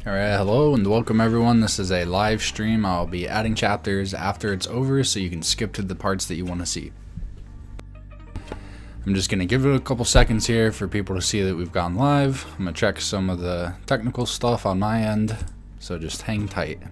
Alright, hello and welcome everyone. This is a live stream. I'll be adding chapters after it's over so you can skip to the parts that you want to see. I'm just going to give it a couple seconds here for people to see that we've gone live. I'm going to check some of the technical stuff on my end, so just hang tight.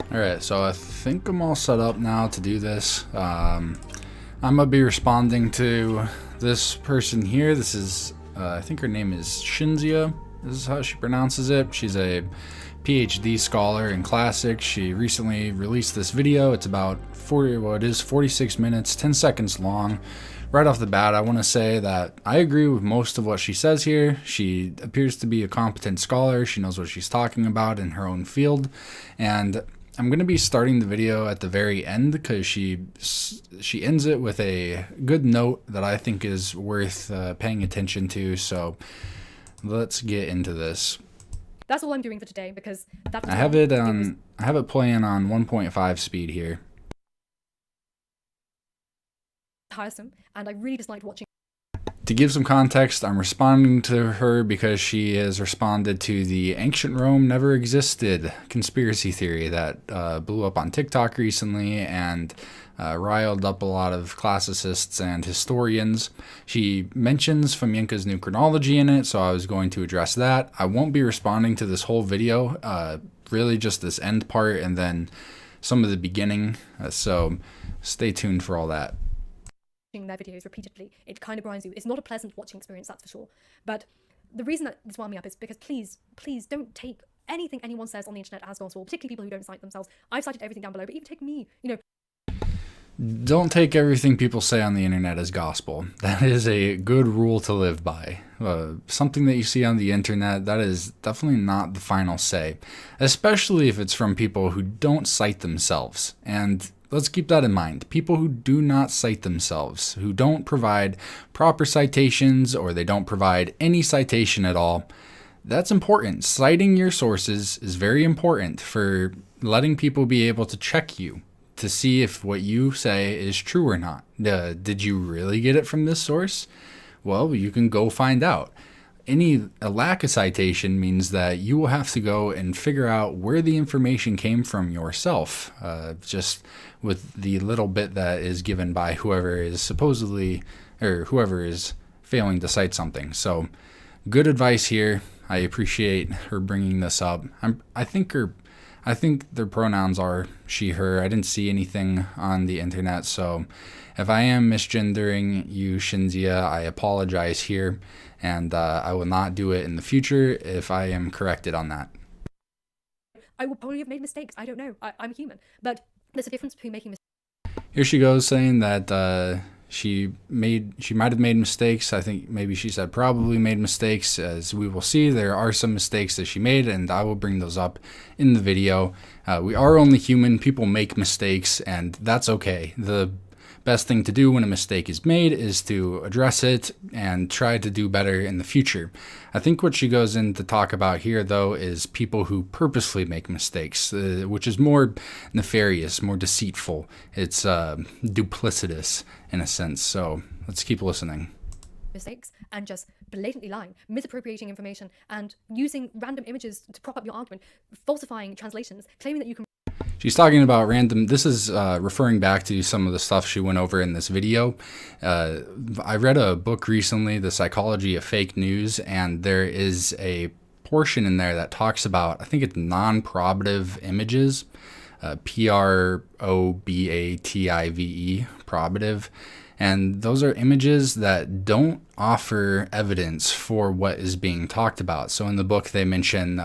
Alright, so I think I'm all set up now to do this. I'm going to be responding to this person here. This is, I think her name is Cinzia. This is how she pronounces it. She's a PhD scholar in classics. She recently released this video. It's about 46 minutes, 10 seconds long. Right off the bat, I want to say that I agree with most of what she says here. She appears to be a competent scholar. She knows what she's talking about in her own field. And I'm going to be starting the video at the very end because she ends it with a good note that I think is worth paying attention to. So let's get into this. That's all I'm doing for today because I have it playing on 1.5 speed here. Tiresome, and I really disliked watching. To give some context, I'm responding to her because she has responded to the ancient Rome never existed conspiracy theory that blew up on TikTok recently and riled up a lot of classicists and historians. She mentions Fomenko's new Chronology in it, so I was going to address that. I won't be responding to this whole video, really just this end part and then some of the beginning, so stay tuned for all that. Their videos repeatedly, it kind of grinds you. It's not a pleasant watching experience, that's for sure. But the reason that this wound me up is because please don't take anything anyone says on the internet as gospel, particularly people who don't cite themselves. I've cited everything down below, but even take me, Don't take everything people say on the internet as gospel. That is a good rule to live by. Something that you see on the internet, that is definitely not the final say, especially if it's from people who don't cite themselves. And let's keep that in mind. People who do not cite themselves, who don't provide proper citations, or they don't provide any citation at all, that's important. Citing your sources is very important for letting people be able to check you to see if what you say is true or not. Did you really get it from this source? Well, you can go find out. A lack of citation means that you will have to go and figure out where the information came from yourself, just with the little bit that is given by whoever is supposedly, or whoever is failing to cite something. So good advice here. I appreciate her bringing this up. I think their pronouns are she, her. I didn't see anything on the internet, so if I am misgendering you, Cinzia, I apologize here, and I will not do it in the future if I am corrected on that. I will probably have made mistakes. I don't know. I'm human. But there's a difference between making mistakes. Here she goes saying that she might have made mistakes. I think maybe she said probably made mistakes. As we will see, there are some mistakes that she made, and I will bring those up in the video. We are only human. People make mistakes, and that's okay. best thing to do when a mistake is made is to address it and try to do better in the future. I think what she goes in to talk about here, though, is people who purposely make mistakes, which is more nefarious, more deceitful. It's duplicitous in a sense. So let's keep listening. Mistakes and just blatantly lying, misappropriating information, and using random images to prop up your argument, falsifying translations, claiming that you can. She's talking about random. This is referring back to some of the stuff she went over in this video. I read a book recently, The Psychology of Fake News, and there is a portion in there that talks about, I think it's non-probative images, P-R-O-B-A-T-I-V-E, probative. And those are images that don't offer evidence for what is being talked about. So in the book, they mention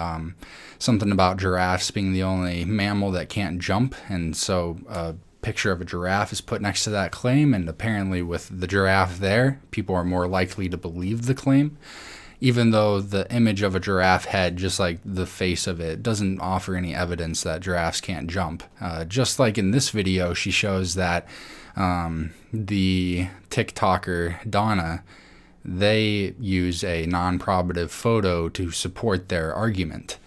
something about giraffes being the only mammal that can't jump. And so a picture of a giraffe is put next to that claim. And apparently with the giraffe there, people are more likely to believe the claim, even though the image of a giraffe head, just like the face of it, doesn't offer any evidence that giraffes can't jump. Just like in this video, she shows that the TikToker Donna, they use a non-probative photo to support their argument.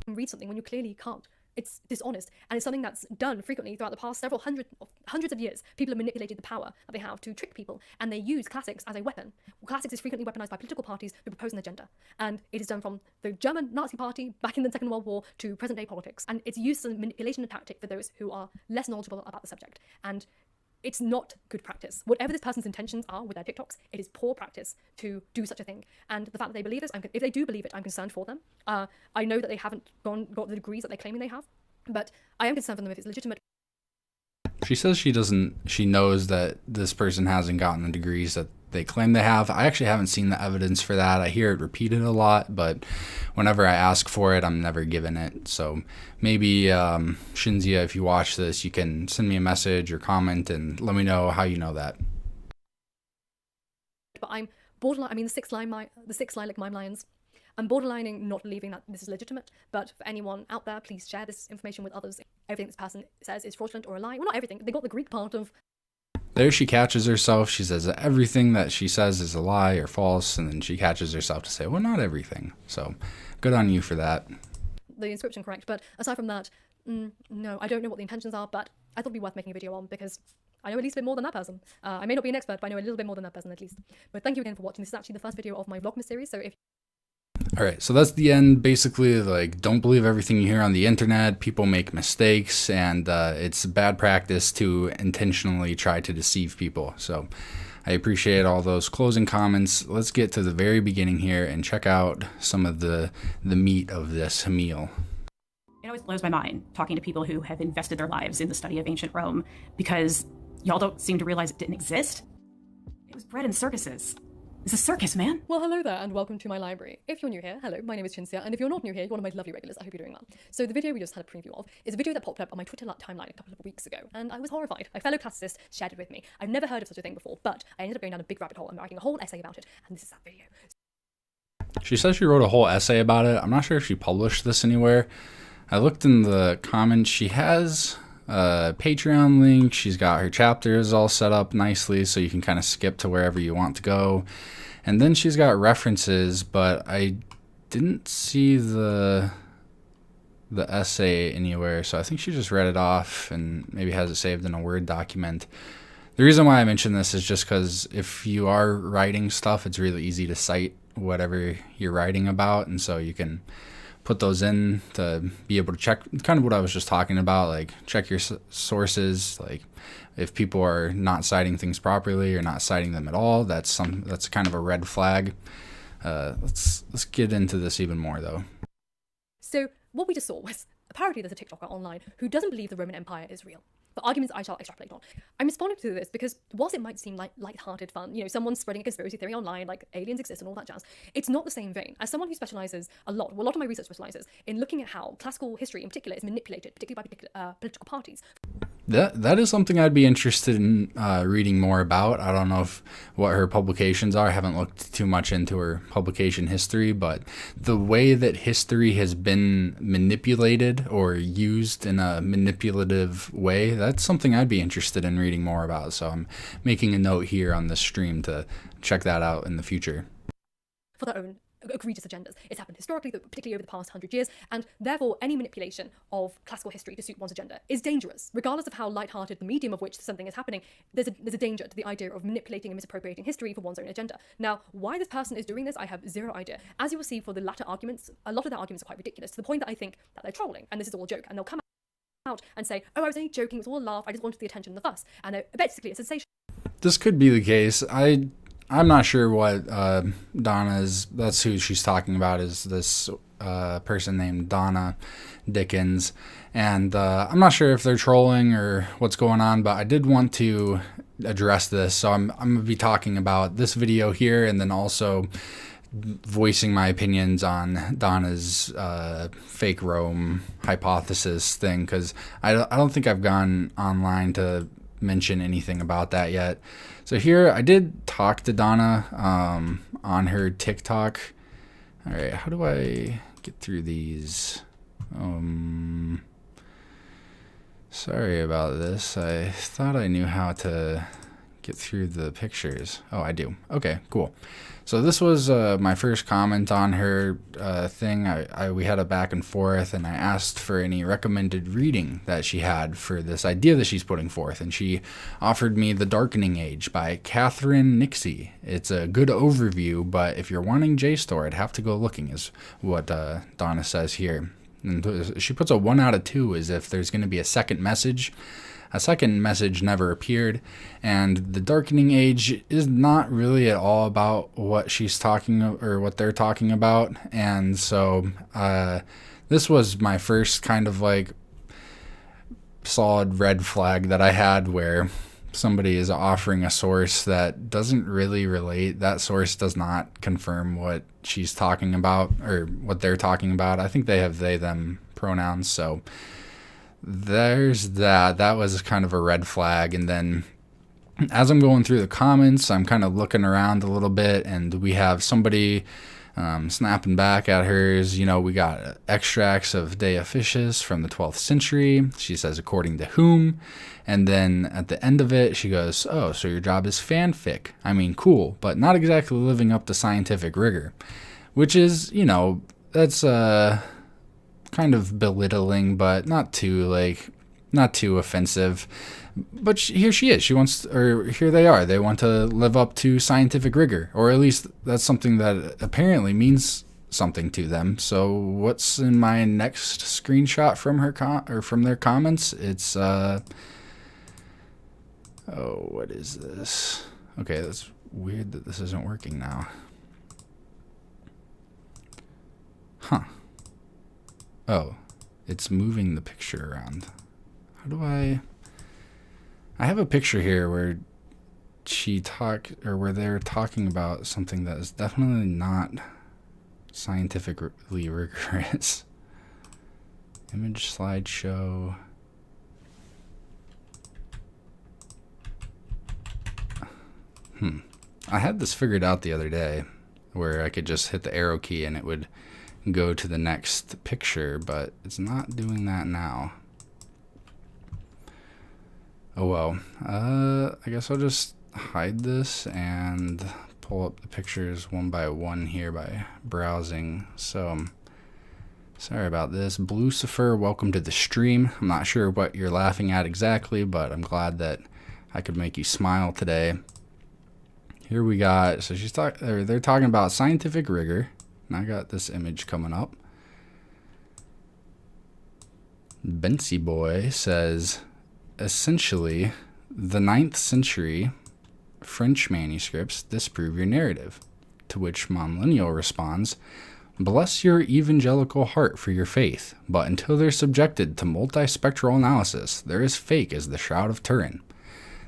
Read something when you clearly can't. It's dishonest, and it's something that's done frequently throughout the past several hundreds of years. People have manipulated the power that they have to trick people, and they use classics as a weapon. Classics is frequently weaponized by political parties who propose an agenda, and it is done from the German Nazi Party back in the Second World War to present-day politics, and it's used as a manipulation tactic for those who are less knowledgeable about the subject. And it's not good practice. Whatever this person's intentions are with their TikToks, it is poor practice to do such a thing. And the fact that they believe this, if they do believe it, I'm concerned for them. I know that they haven't got the degrees that they're claiming they have, but I am concerned for them if it's legitimate. She says she knows that this person hasn't gotten the degrees that they claim they have. I actually haven't seen the evidence for that. I hear it repeated a lot, but whenever I ask for it, I'm never given it. So maybe, Cinzia, if you watch this, you can send me a message or comment and let me know how you know that. But I'm borderline, the six line like mime lions. I'm borderlining not believing that this is legitimate, but for anyone out there, please share this information with others. Everything this person says is fraudulent or a lie. Well, not everything. They got the Greek part of. There she catches herself. She says that everything that she says is a lie or false, and then she catches herself to say, well, not everything. So good on you for that. The inscription correct, but aside from that, no, I don't know what the intentions are, but I thought it'd be worth making a video on because I know at least a bit more than that person. I may not be an expert, but I know a little bit more than that person at least. But thank you again for watching. This is actually the first video of my Vlogmas series, so if all right, so that's the end. Basically, like, don't believe everything you hear on the internet. People make mistakes, and it's bad practice to intentionally try to deceive people. So I appreciate all those closing comments. Let's get to the very beginning here and check out some of the meat of this meal. It always blows my mind talking to people who have invested their lives in the study of ancient Rome because y'all don't seem to realize it didn't exist. It was bred in circuses. It's a circus, man. Well, hello there, and welcome to my library. If you're new here, hello, my name is Cinzia, and if you're not new here, you're one of my lovely regulars. I hope you're doing well. So the video we just had a preview of is a video that popped up on my Twitter timeline a couple of weeks ago, and I was horrified. A fellow classicist shared it with me. I've never heard of such a thing before, but I ended up going down a big rabbit hole and writing a whole essay about it, and this is that video. She says she wrote a whole essay about it. I'm not sure if she published this anywhere. I looked in the comments. She has a Patreon link. She's got her chapters all set up nicely so you can kind of skip to wherever you want to go. And then she's got references, but I didn't see the essay anywhere, so I think she just read it off and maybe has it saved in a Word document. The reason why I mention this is just because if you are writing stuff, it's really easy to cite whatever you're writing about, and so you can put those in to be able to check kind of what I was just talking about, like check your sources. Like if people are not citing things properly or not citing them at all, that's kind of a red flag. Let's get into this even more though. So what we just saw was apparently there's a TikToker online who doesn't believe the Roman Empire is real. For arguments I shall extrapolate on. I'm responding to this because whilst it might seem like light-hearted fun, someone's spreading a conspiracy theory online, like aliens exist and all that jazz, it's not the same vein. As someone who specializes a lot of my research specializes in looking at how classical history in particular is manipulated, particularly by political parties. That is something I'd be interested in reading more about. I don't know what her publications are. I haven't looked too much into her publication history, but the way that history has been manipulated or used in a manipulative way, that's something I'd be interested in reading more about. So I'm making a note here on this stream to check that out in the future. For their own egregious agendas. It's happened historically, particularly over the past 100 years, and therefore any manipulation of classical history to suit one's agenda is dangerous. Regardless of how lighthearted the medium of which something is happening, there's a danger to the idea of manipulating and misappropriating history for one's own agenda. Now, why this person is doing this, I have zero idea. As you will see for the latter arguments, a lot of their arguments are quite ridiculous, to the point that I think that they're trolling, and this is all a joke, and they'll come out and say, oh, I was only joking, it was all a laugh, I just wanted the attention and the fuss, and they're basically a sensation. This could be the case. I'm not sure what Donna's, that's who she's talking about, is this person named Donna Dickens. And I'm not sure if they're trolling or what's going on, but I did want to address this. So I'm going to be talking about this video here and then also voicing my opinions on Donna's fake Rome hypothesis thing, because I don't think I've gone online to mention anything about that yet. So here I did talk to Donna on her TikTok. All right, how do I get through these? Sorry about this. I thought I knew how to get through the pictures. Oh, I do. Okay, cool. So this was my first comment on her thing. We had a back and forth, and I asked for any recommended reading that she had for this idea that she's putting forth, and she offered me The Darkening Age by Catherine Nixie. It's a good overview, but if you're wanting JSTOR, I'd have to go looking, is what Donna says here. And she puts a 1 out of 2 as if there's going to be a second message. A second message never appeared, and The Darkening Age is not really at all about what she's talking or what they're talking about. And so this was my first kind of like solid red flag that I had, where somebody is offering a source that doesn't really relate. That source does not confirm what she's talking about or what they're talking about. I think they have they, them pronouns, so there's that. That was kind of a red flag. And then as I'm going through the comments, I'm kind of looking around a little bit, and we have somebody snapping back at hers. You know, we got extracts of De Officiis from the 12th century. She says, according to whom? And then at the end of it, she goes, oh, so your job is fanfic. I mean, cool, but not exactly living up to scientific rigor, which is, you know, that's kind of belittling, but not too offensive. But here she is. She wants, or here they are. They want to live up to scientific rigor, or at least that's something that apparently means something to them. So what's in my next screenshot from her from their comments? It's oh, what is this? Okay, that's weird that this isn't working now. Huh. Oh, it's moving the picture around. How do I have a picture here where where they're talking about something that is definitely not scientifically rigorous. Image slideshow. I had this figured out the other day where I could just hit the arrow key and it would go to the next picture, but it's not doing that now. Oh well. I guess I'll just hide this and pull up the pictures one by one here by browsing. So sorry about this. Blucifer, welcome to the stream. I'm not sure what you're laughing at exactly, but I'm glad that I could make you smile today. Here we got, so they're talking about scientific rigor. And I got this image coming up. Bency Boy says, essentially, the 9th century French manuscripts disprove your narrative. To which Monlineal responds, bless your evangelical heart for your faith, but until they're subjected to multispectral analysis, they're as fake as the Shroud of Turin.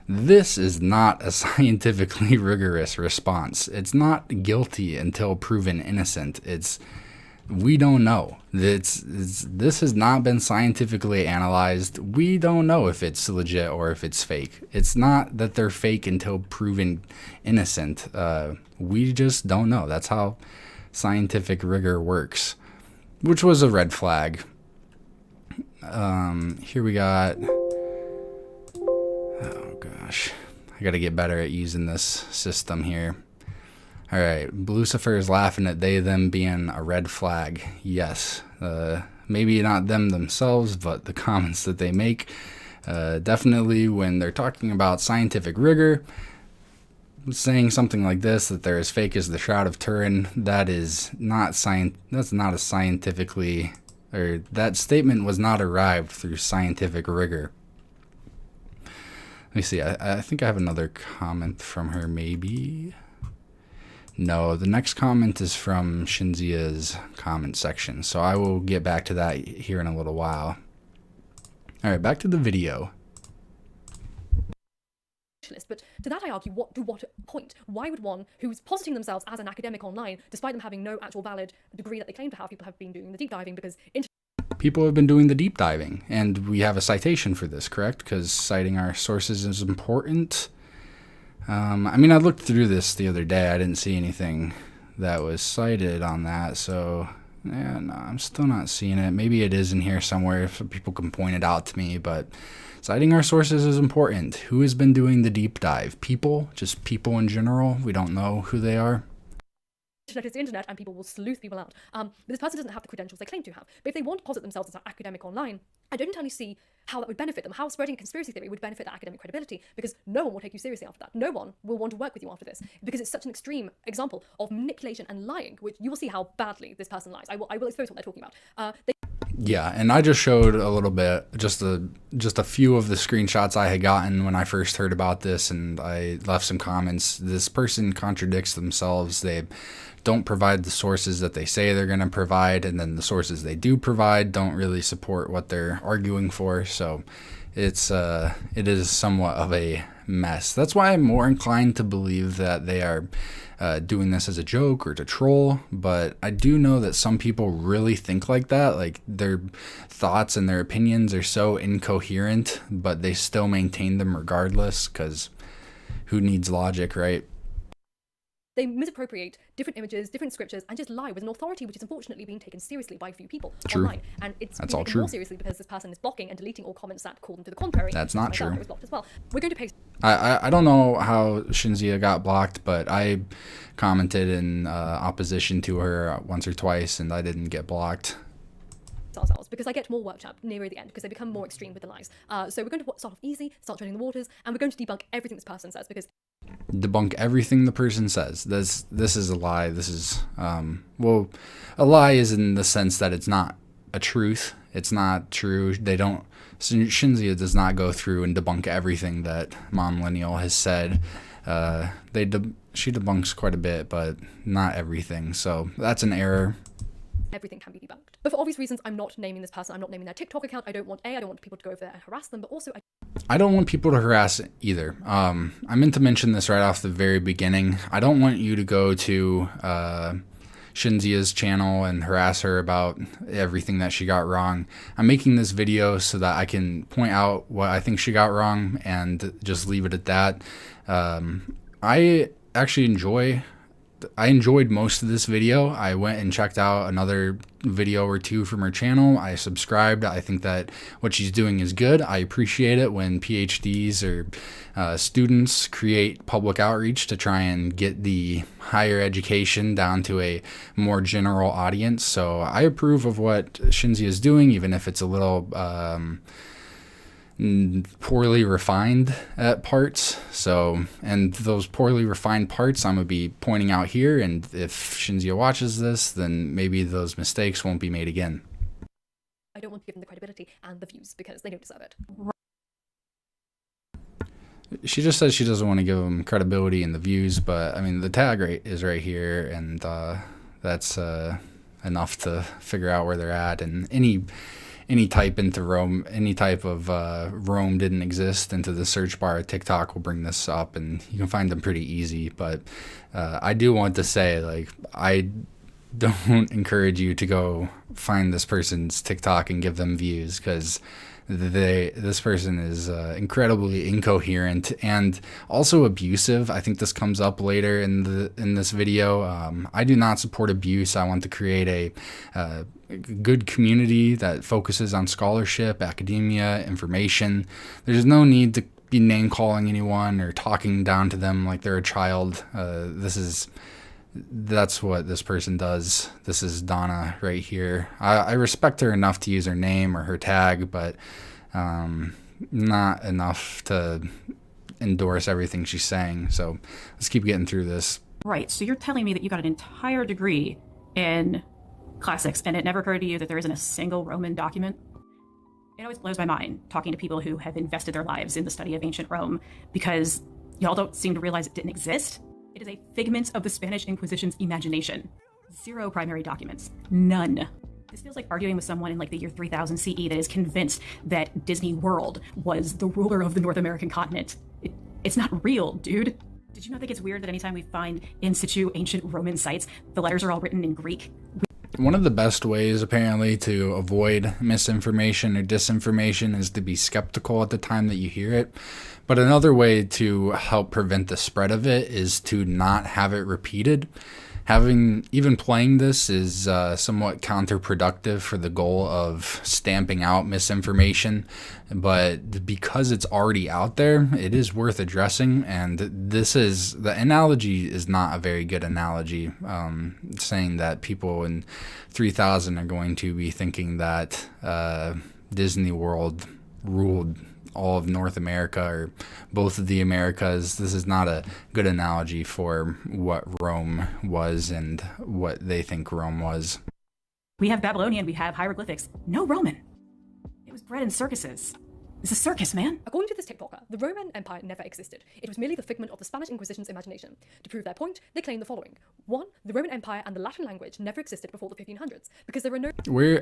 This is not a scientifically rigorous response. It's not guilty until proven innocent. It's We don't know. This has not been scientifically analyzed. We don't know if it's legit or if it's fake. It's not that they're fake until proven innocent. We just don't know. That's how scientific rigor works, which was a red flag. Here we got... Oh, gosh. I got to get better at using this system here. All right, Lucifer is laughing at they, them being a red flag. Yes, maybe not them themselves, but the comments that they make. Definitely when they're talking about scientific rigor, saying something like this, that they're as fake as the Shroud of Turin, that is not that's not a scientifically, or that statement was not arrived through scientific rigor. Let me see, I think I have another comment from her, maybe. No, the next comment is from Cinzia's comment section, so I will get back to that here in a little while. All right, back to the video. But to that I argue, what point? Why would one who's positing themselves as an academic online, despite them having no actual valid degree that they claim to have, people have been doing the deep diving because... People have been doing the deep diving, and we have a citation for this, correct? Because citing our sources is important. I mean, I looked through this the other day. I didn't see anything that was cited on that, so yeah, no, I'm still not seeing it. Maybe it is in here somewhere if people can point it out to me, but citing our sources is important. Who has been doing the deep dive? People? Just people in general? We don't know who they are. Internet is the internet, and people will sleuth people out. But this person doesn't have the credentials they claim to have. But if they want to posit themselves as an academic online, I don't entirely see how that would benefit them, how spreading a conspiracy theory would benefit their academic credibility, because no one will take you seriously after that. No one will want to work with you after this, because it's such an extreme example of manipulation and lying, which you will see how badly this person lies. I will expose what they're talking about. Yeah, and I just showed a little bit, just a few of the screenshots I had gotten when I first heard about this, and I left some comments. This person contradicts themselves. They don't provide the sources that they say they're going to provide, and then the sources they do provide don't really support what they're arguing for. So it is somewhat of a mess. That's why I'm more inclined to believe that they are doing this as a joke or to troll, but I do know that some people really think like that. Like, their thoughts and their opinions are so incoherent, but they still maintain them regardless, because who needs logic, right? They misappropriate different images, different scriptures, and just lie with an authority which is unfortunately being taken seriously by a few people online. And it's That's being all taken true. more seriously because this person is blocking and deleting all comments that call them to the contrary. That's not true. Was blocked as well. We're going to paste. I don't know how Cinzia got blocked, but I commented in opposition to her once or twice, and I didn't get blocked. Ourselves, because I get more worked up nearer the end because they become more extreme with the lies. So we're going to start off easy, start treading the waters, and we're going to debunk everything this person says, because Debunk everything the person says. This is a lie. This is well, a lie is in the sense that it's not a truth. It's not true. They don't. Cinzia does not go through and debunk everything that Mom Millennial has said. She debunks quite a bit, but not everything. So that's an error. Everything can be debunked. But for obvious reasons, I'm not naming this person. I'm not naming their TikTok account. I don't want people to go over there and harass them, but also I don't want people to harass either. I meant to mention this right off the very beginning. I don't want you to go to Cinzia's channel and harass her about everything that she got wrong. I'm making this video so that I can point out what I think she got wrong and just leave it at that. I actually enjoyed most of this video. I went and checked out another video or two from her channel. I subscribed. I think that what she's doing is good. I appreciate it when PhDs or students create public outreach to try and get the higher education down to a more general audience. So I approve of what Cinzia is doing, even if it's a little poorly refined at parts. So, and those poorly refined parts I'm gonna be pointing out here, and if Cinzia watches this, then maybe those mistakes won't be made again. I don't want to give them the credibility and the views because they don't deserve it. She just says she doesn't want to give them credibility and the views, but I mean the tag rate is right here, and that's enough to figure out where they're at. And any type into Rome, any type of Rome didn't exist into the search bar of TikTok will bring this up, and you can find them pretty easy. But I do want to say, like, don't encourage you to go find this person's TikTok and give them views, because this person is incredibly incoherent and also abusive. I think this comes up later in this video. I do not support abuse. I want to create a good community that focuses on scholarship, academia, information. There's no need to be name calling anyone or talking down to them like they're a child. That's what this person does. This is Donna right here. I respect her enough to use her name or her tag, but not enough to endorse everything she's saying. So let's keep getting through this. Right, so you're telling me that you got an entire degree in classics and it never occurred to you that there isn't a single Roman document? It always blows my mind talking to people who have invested their lives in the study of ancient Rome, because y'all don't seem to realize it didn't exist. It is a figment of the Spanish Inquisition's imagination. 0 primary documents. None. This feels like arguing with someone in like the year 3000 CE that is convinced that Disney World was the ruler of the North American continent. It's not real, dude. Did you not think it's weird that anytime we find in situ ancient Roman sites, the letters are all written in Greek? One of the best ways, apparently, to avoid misinformation or disinformation is to be skeptical at the time that you hear it. But another way to help prevent the spread of it is to not have it repeated. Even playing this is somewhat counterproductive for the goal of stamping out misinformation, but because it's already out there, it is worth addressing. And the analogy is not a very good analogy, saying that people in 3000 are going to be thinking that Disney World ruled all of North America or both of the Americas. This is not a good analogy for what Rome was and what they think Rome was. We have Babylonian, we have hieroglyphics. No Roman. It was bred in circuses. It's a circus, man. According to this TikToker, the Roman Empire never existed. It was merely the figment of the Spanish Inquisition's imagination. To prove their point, they claim the following. 1. The Roman Empire and the Latin language never existed before the 1500s, because there were no...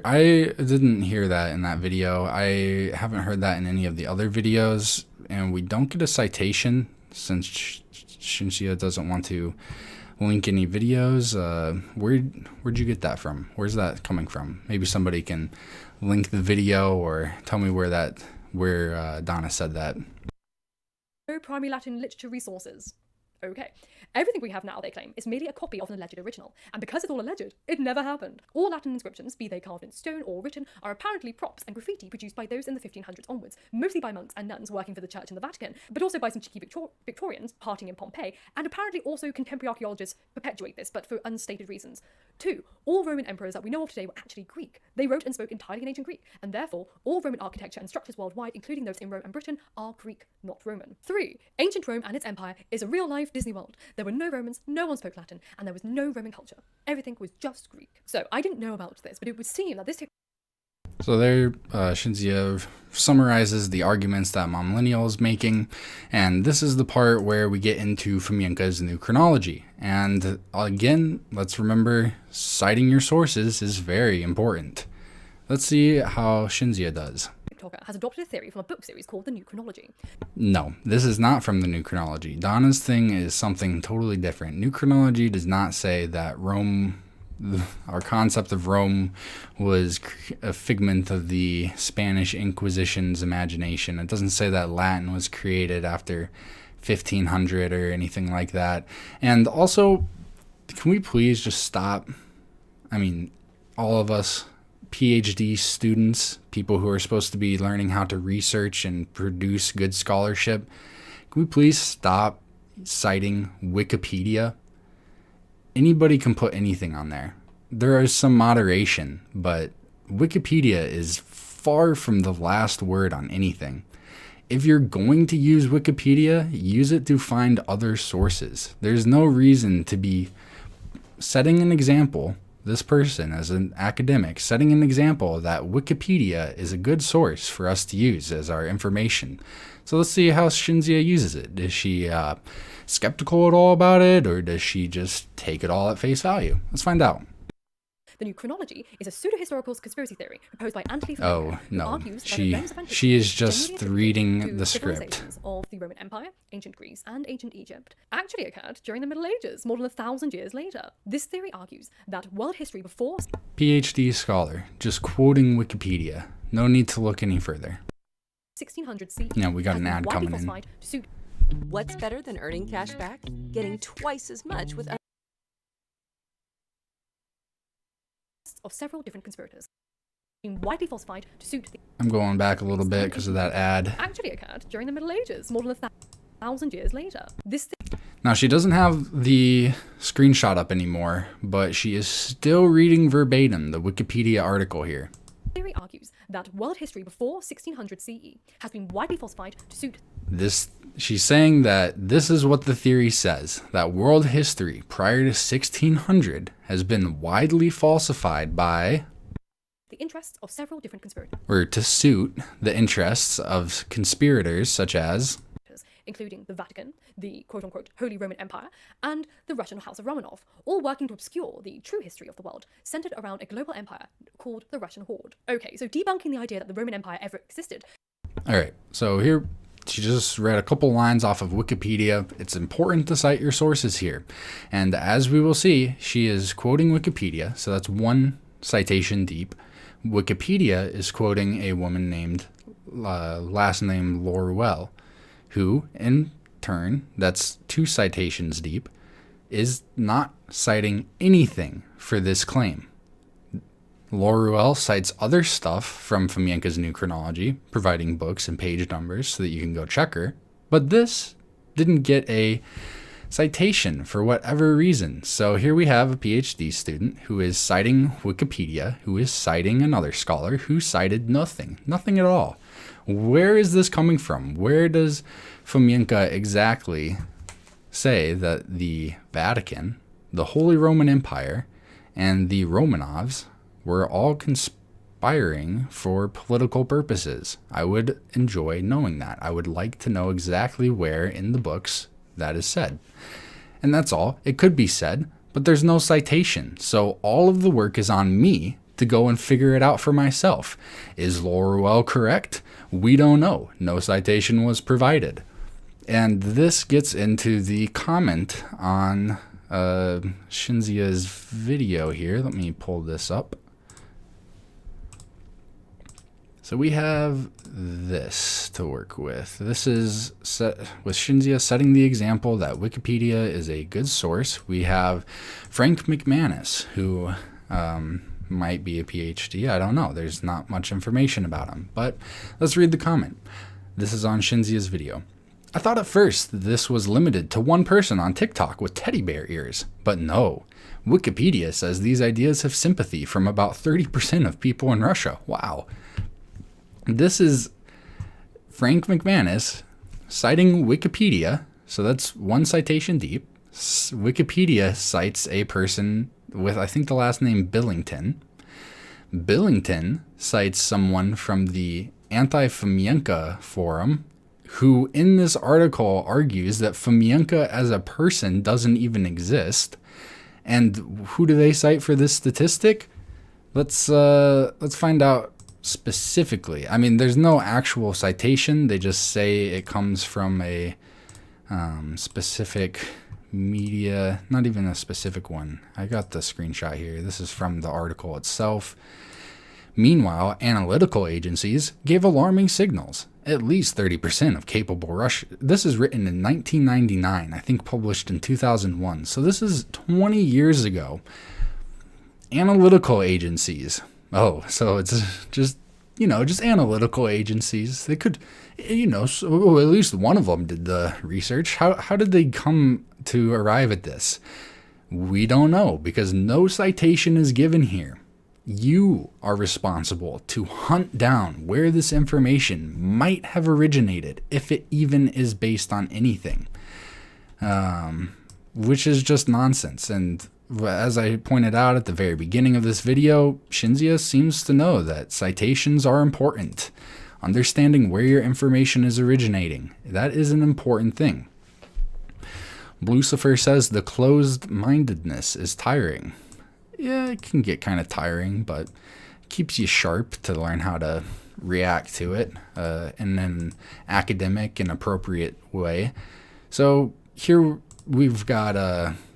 I didn't hear that in that video. I haven't heard that in any of the other videos, and we don't get a citation since Cinzia doesn't want to link any videos. Where'd you get that from? Where's that coming from? Maybe somebody can link the video or tell me where Donna said that. No primary Latin literature resources. Okay. Everything we have now, they claim, is merely a copy of an alleged original, and because it's all alleged, it never happened. All Latin inscriptions, be they carved in stone or written, are apparently props and graffiti produced by those in the 1500s onwards, mostly by monks and nuns working for the church in the Vatican, but also by some cheeky Victorians partying in Pompeii, and apparently also contemporary archaeologists perpetuate this, but for unstated reasons. 2. All Roman emperors that we know of today were actually Greek. They wrote and spoke entirely in ancient Greek, and therefore, all Roman architecture and structures worldwide, including those in Rome and Britain, are Greek, not Roman. 3. Ancient Rome and its empire is a real-life Disney World. There were no Romans, no one spoke Latin, and there was no Roman culture. Everything was just Greek. So I didn't know about this, but it would seem that this... So there, Cinzia summarizes the arguments that Momillennial is making, and this is the part where we get into Fomenko's new chronology. And again, let's remember, citing your sources is very important. Let's see how Cinzia does. Has adopted a theory from a book series called the New Chronology. No, this is not from the New Chronology. Donna's thing is something totally different. New Chronology does not say that Rome, our concept of Rome, was a figment of the Spanish Inquisition's imagination. It doesn't say that Latin was created after 1500 or anything like that. And also, can we please just stop? I mean, all of us PhD students, people who are supposed to be learning how to research and produce good scholarship, can we please stop citing Wikipedia? Anybody can put anything on there. There is some moderation, but Wikipedia is far from the last word on anything. If you're going to use Wikipedia, use it to find other sources. There's no reason to be setting an example. This person, as an academic, setting an example that Wikipedia is a good source for us to use as our information. So let's see how Cinzia uses it. Is she skeptical at all about it, or does she just take it all at face value? Let's find out. The new chronology is a pseudo-historical conspiracy theory proposed by Antony Fomenko, Oh, who no. argues that She events of antiquity is just genuinely attributed reading to the script. civilizations of the Roman Empire, ancient Greece, and ancient Egypt actually occurred during the Middle Ages, more than 1,000 years later. This theory argues that world history before PhD scholar, just quoting Wikipedia. No need to look any further. 1600 CE Yeah, we got has an been ad widely coming in. falsified to suit What's better than earning cash back? Getting twice as much with of several different conspirators. Been widely falsified to suit the I'm going back a little bit because of that ad. actually occurred during the Middle Ages, more than 1,000 years later. This Now, she doesn't have the screenshot up anymore, but she is still reading verbatim the Wikipedia article here. theory argues that world history before 1600 CE has been widely falsified to suit She's saying that this is what the theory says, that world history prior to 1600 has been widely falsified by, the interests of several different conspirators, or to suit the interests of conspirators such as, including the Vatican, the quote-unquote Holy Roman Empire, and the Russian House of Romanov, all working to obscure the true history of the world, centered around a global empire called the Russian Horde. Okay, so debunking the idea that the Roman Empire ever existed. all right, so here she just read a couple lines off of Wikipedia. It's important to cite your sources here. And as we will see, she is quoting Wikipedia, so that's one citation deep. Wikipedia is quoting a woman named, last name Laurel, who, in turn, that's two citations deep, is not citing anything for this claim. Laurel cites other stuff from Fomenko's new chronology, providing books and page numbers so that you can go check her, but this didn't get a citation for whatever reason. So here we have a PhD student who is citing Wikipedia, who is citing another scholar who cited nothing at all. Where is this coming from? Where does Fomenko exactly say that the Vatican, the Holy Roman Empire, and the Romanovs were all conspiring for political purposes? I would enjoy knowing that. I would like to know exactly where in the books that is said. And that's all. It could be said, but there's no citation. So all of the work is on me to go and figure it out for myself. Is Laurel correct? We don't know. No citation was provided. And this gets into the comment on Cinzia's video here. Let me pull this up. So we have this to work with. This is set with Cinzia setting the example that Wikipedia is a good source. We have Frank McManus, who might be a PhD. I don't know. There's not much information about him. But let's read the comment. This is on Cinzia's video. I thought at first this was limited to one person on TikTok with teddy bear ears. But no. Wikipedia says these ideas have sympathy from about 30% of people in Russia. Wow. This is Frank McManus citing Wikipedia, so that's one citation deep. Wikipedia cites a person with, I think, the last name Billington. Billington cites someone from the Anti-Fomenko forum, who in this article argues that Fomenko as a person doesn't even exist. And who do they cite for this statistic? Let's find out specifically. I mean, there's no actual citation. They just say it comes from a specific media, not even a specific one. I got the screenshot here. This is from the article itself. Meanwhile, analytical agencies gave alarming signals. At least 30% of capable Russian. This is written in 1999, I think published in 2001. So this is 20 years ago. Analytical agencies. Oh, so it's just analytical agencies. They could, so at least one of them did the research. How did they come to arrive at this? We don't know, because no citation is given here. You are responsible to hunt down where this information might have originated, if it even is based on anything, which is just nonsense. And as I pointed out at the very beginning of this video, Cinzia seems to know that citations are important. Understanding where your information is originating, that is an important thing. Lucifer says the closed-mindedness is tiring. yeah, it can get kind of tiring, but keeps you sharp to learn how to react to it in an academic and appropriate way. So here we've got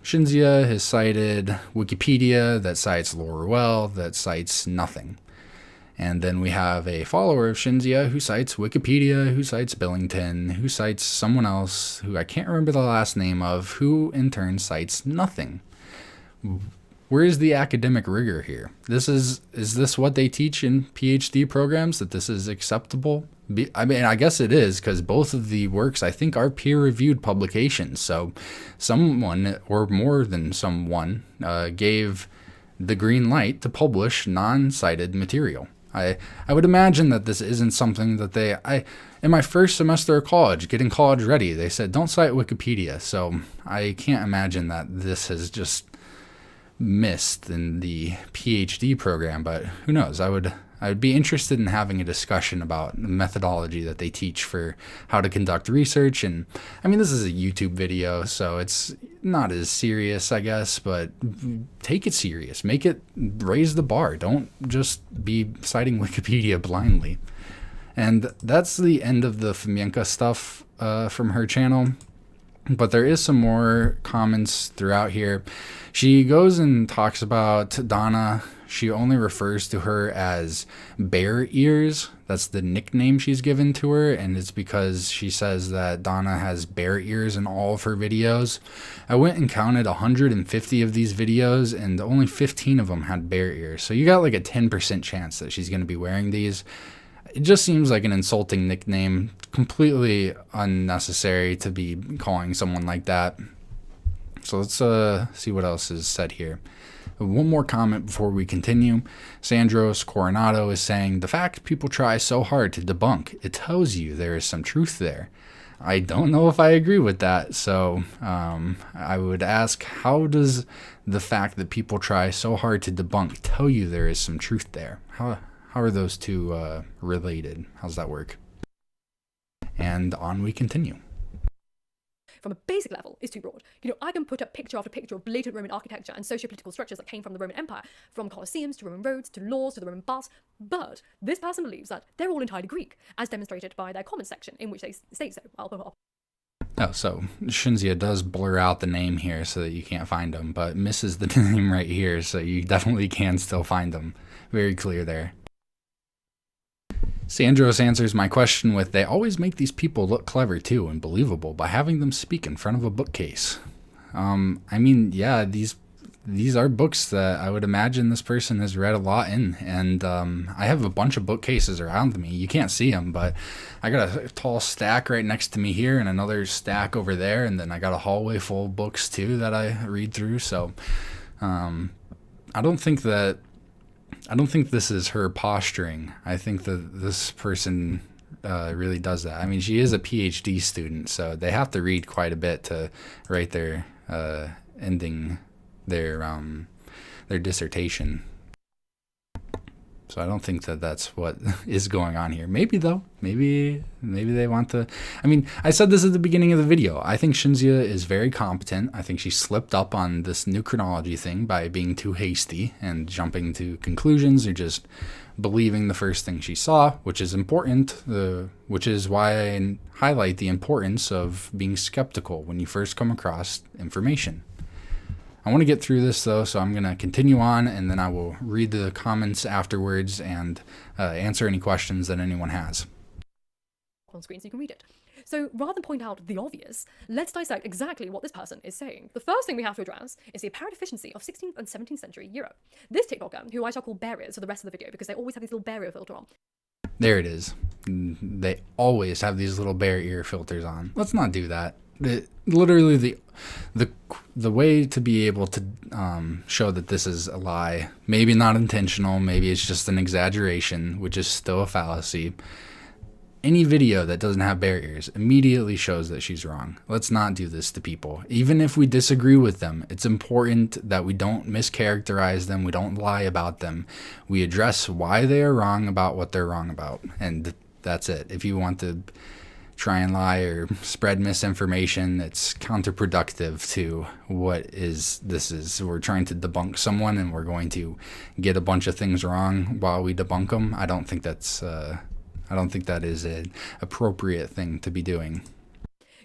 Cinzia has cited Wikipedia that cites Laura Well, that cites nothing. And then we have a follower of Cinzia who cites Wikipedia, who cites Billington, who cites someone else who I can't remember the last name of, who in turn cites nothing. Where is the academic rigor here? Is this what they teach in PhD programs, that this is acceptable? I mean, I guess it is, because both of the works, I think, are peer-reviewed publications. So someone, or more than someone, gave the green light to publish non-cited material. I would imagine that this isn't something that in my first semester of college, getting college ready, they said, don't cite Wikipedia. So I can't imagine that this has just missed in the PhD program, but who knows? I would be interested in having a discussion about the methodology that they teach for how to conduct research. And I mean, this is a YouTube video, so it's not as serious, I guess, but take it serious. Raise the bar. Don't just be citing Wikipedia blindly. And that's the end of the Fomenko stuff from her channel. But there is some more comments throughout here. She goes and talks about Donna. She only refers to her as Bear Ears. That's the nickname she's given to her, and it's because she says that Donna has bear ears in all of her videos. I went and counted 150 of these videos, and only 15 of them had bear ears. So you got like a 10% chance that she's going to be wearing these. It just seems like an insulting nickname, completely unnecessary to be calling someone like that. So let's see what else is said here. One more comment before we continue. Sandros Coronado is saying, the fact people try so hard to debunk, it tells you there is some truth there. I don't know if I agree with that. So I would ask, how does the fact that people try so hard to debunk tell you there is some truth there? How are those two related? How's that work? And on we continue. From a basic level is too broad. I can put up picture after picture of blatant Roman architecture and socio-political structures that came from the Roman Empire, from colosseums to Roman roads to laws to the Roman baths, but this person believes that they're all entirely Greek, as demonstrated by their comments section, in which they state so. Oh, so Cinzia does blur out the name here so that you can't find them, but misses the name right here, so you definitely can still find them. Very clear there. Sandros answers my question with, they always make these people look clever too and believable by having them speak in front of a bookcase. I mean, yeah, these are books that I would imagine this person has read a lot in, and I have a bunch of bookcases around me. You can't see them, but I got a tall stack right next to me here and another stack over there, and then I got a hallway full of books too that I read through. So I don't think this is her posturing. I think that this person really does that. I mean, she is a PhD student, so they have to read quite a bit to write their ending their dissertation. So I don't think that that's what is going on here. Maybe though. Maybe they want to. I mean, I said this at the beginning of the video. I think Cinzia is very competent. I think she slipped up on this new chronology thing by being too hasty and jumping to conclusions or just believing the first thing she saw, which is important, which is why I highlight the importance of being skeptical when you first come across information. I want to get through this though, so I'm going to continue on, and then I will read the comments afterwards and answer any questions that anyone has. On screen so you can read it. So rather than point out the obvious, let's dissect exactly what this person is saying. The first thing we have to address is the apparent efficiency of 16th and 17th century Europe. This TikToker, who I shall call Bear Ears for the rest of the video because they always have these little bear ear filter on. There it is. They always have these little bear ear filters on. Let's not do that. Literally the way to be able to show that this is a lie, maybe not intentional, maybe it's just an exaggeration, which is still a fallacy. Any video that doesn't have bear ears immediately shows that she's wrong. Let's not do this to people. Even if we disagree with them, it's important that we don't mischaracterize them, we don't lie about them. We address why they are wrong about what they're wrong about, and that's it. If you want to try and lie or spread misinformation. It's counterproductive to this is. We're trying to debunk someone and we're going to get a bunch of things wrong while we debunk them. I don't think that is an appropriate thing to be doing.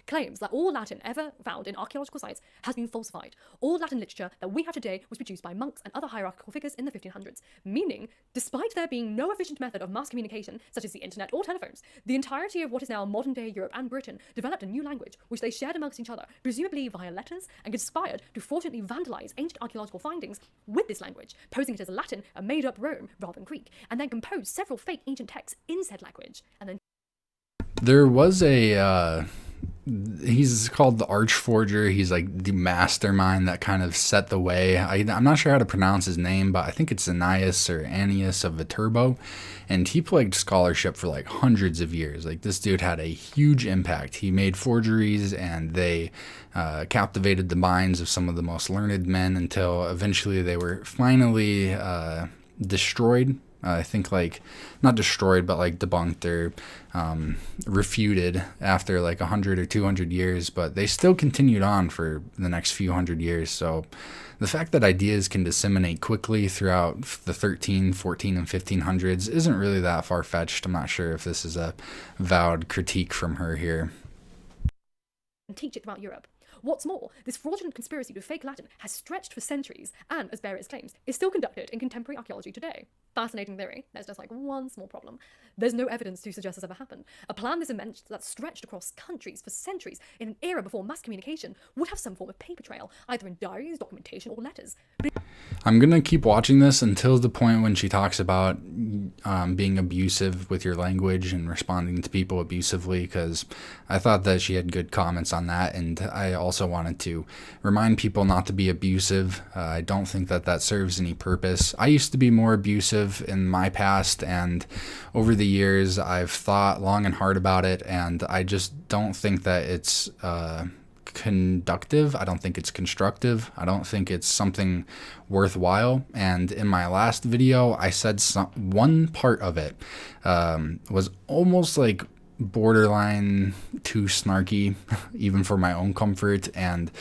Claims that all Latin ever found in archaeological sites has been falsified. All Latin literature that we have today was produced by monks and other hierarchical figures in the 1500s, meaning, despite there being no efficient method of mass communication, such as the internet or telephones, the entirety of what is now modern-day Europe and Britain developed a new language, which they shared amongst each other, presumably via letters, and conspired to fraudulently vandalize ancient archaeological findings with this language, posing it as Latin, a made-up Rome rather than Greek, and then composed several fake ancient texts in said language, and then... There was he's called the Archforger. He's like the mastermind that kind of set the way. I'm not sure how to pronounce his name, but I think it's Ananias or Ananias of Viterbo. And he plagued scholarship for like hundreds of years. Like this dude had a huge impact. He made forgeries and they captivated the minds of some of the most learned men until eventually they were finally destroyed. I think like not destroyed, but like debunked or refuted after like 100 or 200 years, but they still continued on for the next few hundred years. So the fact that ideas can disseminate quickly throughout the 13, 14, and 1500s isn't really that far-fetched. I'm not sure if this is a valid critique from her here. And teach it throughout Europe. What's more, this fraudulent conspiracy to fake Latin has stretched for centuries and, as Barrett's claims, is still conducted in contemporary archaeology today. Fascinating theory. There's just like one small problem. There's no evidence to suggest this ever happened. A plan this immense that stretched across countries for centuries in an era before mass communication would have some form of paper trail, either in diaries, documentation, or letters. I'm going to keep watching this until the point when she talks about being abusive with your language and responding to people abusively, because I thought that she had good comments on that, and I also wanted to remind people not to be abusive. I don't think that serves any purpose. I used to be more abusive in my past, and over the years I've thought long and hard about it, and I just don't think that it's conductive. I don't think it's constructive. I don't think it's something worthwhile. And in my last video, I said one part of it was almost like borderline too snarky, even for my own comfort. And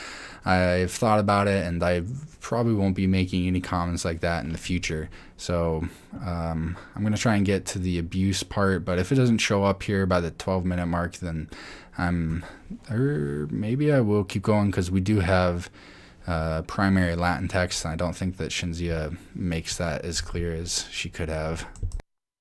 I've thought about it, and I probably won't be making any comments like that in the future. So I'm going to try and get to the abuse part, but if it doesn't show up here by the 12-minute mark, then or maybe I will keep going, because we do have primary Latin text, and I don't think that Cinzia makes that as clear as she could have.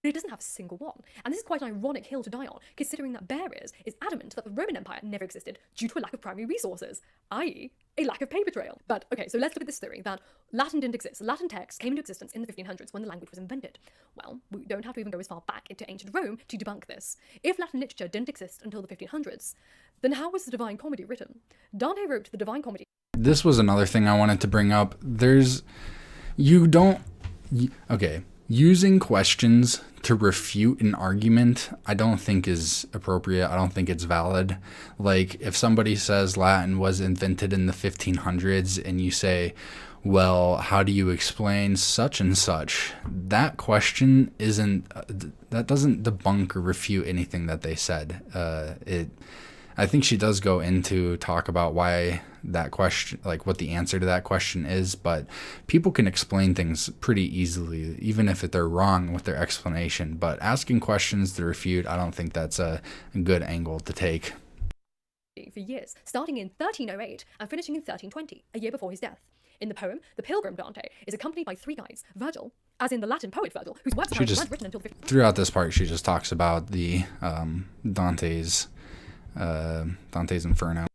But it doesn't have a single one. And this is quite an ironic hill to die on, considering that Barriers is adamant that the Roman Empire never existed due to a lack of primary resources, i.e. a lack of paper trail. But okay, so let's look at this theory that Latin didn't exist. Latin text came into existence in the 1500s when the language was invented. Well, we don't have to even go as far back into ancient Rome to debunk this. If Latin literature didn't exist until the 1500s, then how was the Divine Comedy written? Dante wrote the Divine Comedy. This was another thing I wanted to bring up. Using questions to refute an argument, I don't think is appropriate. I don't think it's valid. Like, if somebody says Latin was invented in the 1500s and you say, well, how do you explain such and such? That question that doesn't debunk or refute anything that they said. I think she does go into talk about why that question, like what the answer to that question is, but people can explain things pretty easily, even if they're wrong with their explanation. But asking questions to refute, I don't think that's a good angle to take. For years, starting in 1308 and finishing in 1320, a year before his death. In the poem, the pilgrim Dante is accompanied by three guides: Virgil, as in the Latin poet Virgil, whose works weren't written until the 1500s. Throughout this part, she just talks about the Dante's Inferno.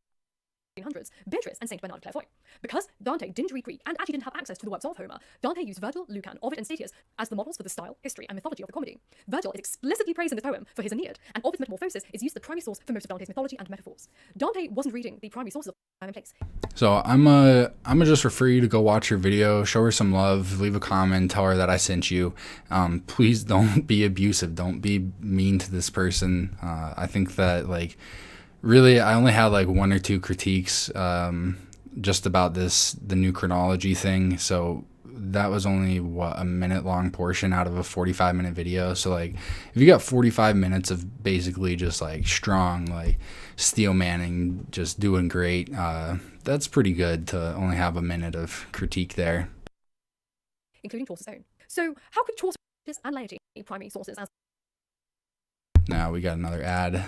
Beatrice and Saint Bernard of Clairvaux. Because Dante didn't read Greek and actually didn't have access to the works of Homer, Dante used Virgil, Lucan, Ovid, and Statius as the models for the style, history, and mythology of the comedy. Virgil is explicitly praised in this poem for his Aeneid, and Ovid's Metamorphosis is used as the primary source for most of Dante's mythology and metaphors. Dante wasn't reading the primary sources of time and place. So I'm gonna just refer you to go watch her video, show her some love, leave a comment, tell her that I sent you. Please don't be abusive. Don't be mean to this person. I think that, like, really, I only had like one or two critiques just about the new chronology thing. So that was only a minute long portion out of a 45-minute video. So like if you got 45 minutes of basically just like strong, like Steel Manning just doing great, that's pretty good to only have a minute of critique there. Including Chaucer's own. So how could Chaucer and laity be primary sources as Now we got another ad.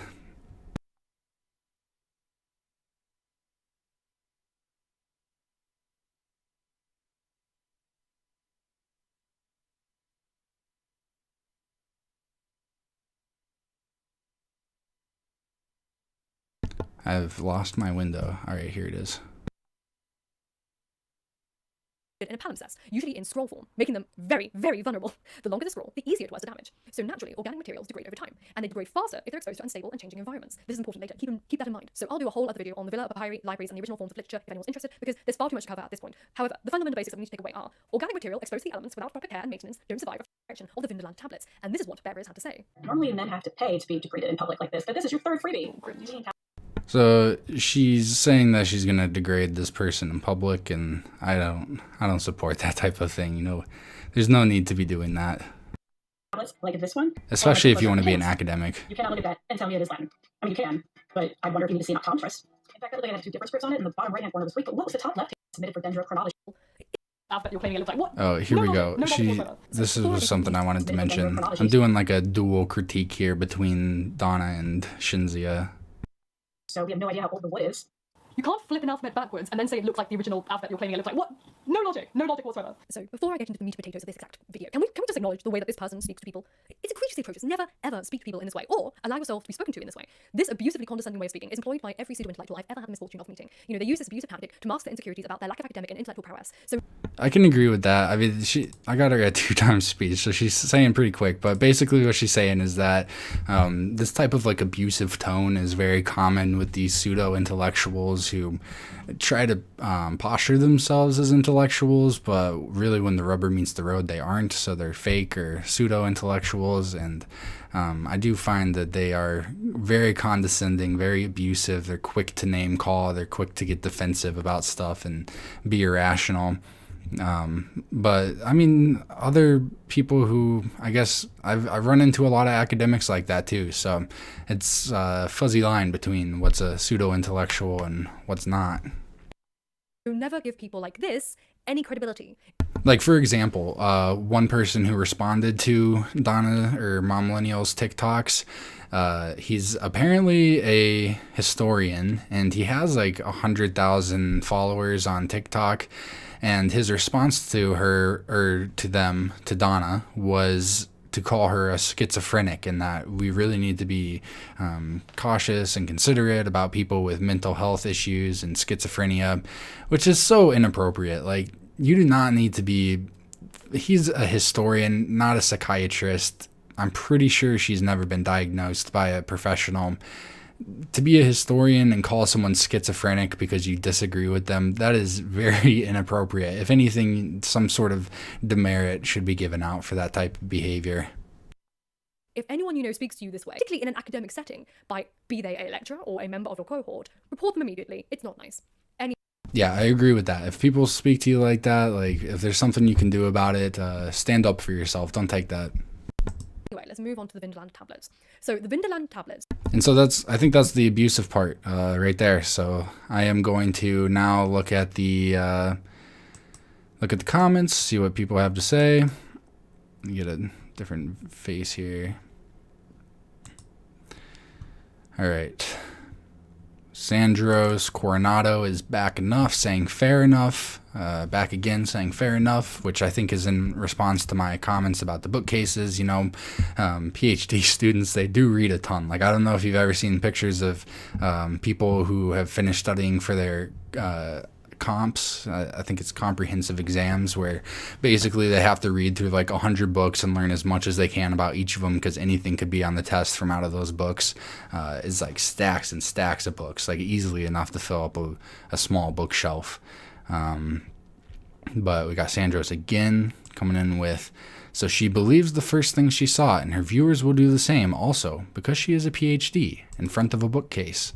I've lost my window. All right, here it is. in a palimpsest, usually in scroll form, making them very, very vulnerable. The longer the scroll, the easier it was to damage. So naturally, organic materials degrade over time, and they degrade faster if they're exposed to unstable and changing environments. This is important later. Keep that in mind. So I'll do a whole other video on the villa, papyri, libraries, and the original forms of literature if anyone's interested, because there's far too much to cover at this point. However, the fundamental basics that we need to take away are: organic material exposed to the elements without proper care and maintenance don't survive refraction of the Vinderland tablets. And this is what Bearers had to say. Normally men have to pay to be degraded in public like this, but this is your third freebie. So she's saying that she's gonna degrade this person in public, and I don't support that type of thing. You know, there's no need to be doing that. Like this one, especially if you want to be an academic. You cannot look at that and tell me it is Latin. I mean, you can, but I wonder if you need to see an optometrist. In fact, I look at two different scripts on it, and the bottom right-hand corner was weak. But what was the top left submitted for Chronology? Alphabet you're claiming it looks like what? Oh, here we go. This was something I wanted to mention. I'm doing like a dual critique here between Donna and Cinzia. So we have no idea how old the wood is. You can't flip an alphabet backwards and then say it looks like the original alphabet you're claiming it looks like. What? No logic whatsoever. So before I get into the meat and potatoes of this exact video, can we just acknowledge the way that this person speaks to people? It's egregiously atrocious. Never ever speak to people in this way, or allow yourself to be spoken to in this way. This abusively condescending way of speaking is employed by every pseudo-intellectual I've ever had the misfortune of meeting. You know, they use this abusive tactic to mask their insecurities about their lack of academic and intellectual prowess. So I can agree with that. I mean, I got her at 2 times speed, so she's saying pretty quick. But basically, what she's saying is that this type of like abusive tone is very common with these pseudo-intellectuals who try to posture themselves as intellectuals, but really when the rubber meets the road, they aren't. So they're fake or pseudo-intellectuals, and I do find that they are very condescending, very abusive. They're quick to name call. They're quick to get defensive about stuff and be irrational. But I mean, other people who I guess I've run into a lot of academics like that too. So it's a fuzzy line between what's a pseudo-intellectual and what's not. never give people like this any credibility. Like, for example, one person who responded to Donna or Mom Millennial's TikToks, he's apparently a historian, and he has like 100,000 followers on TikTok. And his response to her, or to them, to Donna, was to call her a schizophrenic, and that we really need to be cautious and considerate about people with mental health issues and schizophrenia, which is so inappropriate. Like, you do not need to be... He's a historian, not a psychiatrist. I'm pretty sure she's never been diagnosed by a professional. To be a historian and call someone schizophrenic because you disagree with them, that is very inappropriate. If anything, some sort of demerit should be given out for that type of behavior. If anyone you know speaks to you this way, particularly in an academic setting, be they a lecturer or a member of your cohort, report them immediately. It's not nice. Yeah, I agree with that. If people speak to you like that, like if there's something you can do about it, stand up for yourself. Don't take that. Anyway, let's move on to the Vinderland tablets. So the Vinderland tablets. And so I think that's the abusive part right there. So I am going to now look at the comments, see what people have to say. Let me get a different face here. All right. Sandros Coronado is back enough, saying fair enough. Back again, saying fair enough, which I think is in response to my comments about the bookcases. You know, PhD students, they do read a ton. Like, I don't know if you've ever seen pictures of people who have finished studying for their comps. I think it's comprehensive exams, where basically they have to read through like 100 books and learn as much as they can about each of them, because anything could be on the test from out of those books. It's like stacks and stacks of books, like easily enough to fill up a small bookshelf. But we got Sandros again coming in with, so she believes the first thing she saw, and her viewers will do the same also, because she is a PhD in front of a bookcase.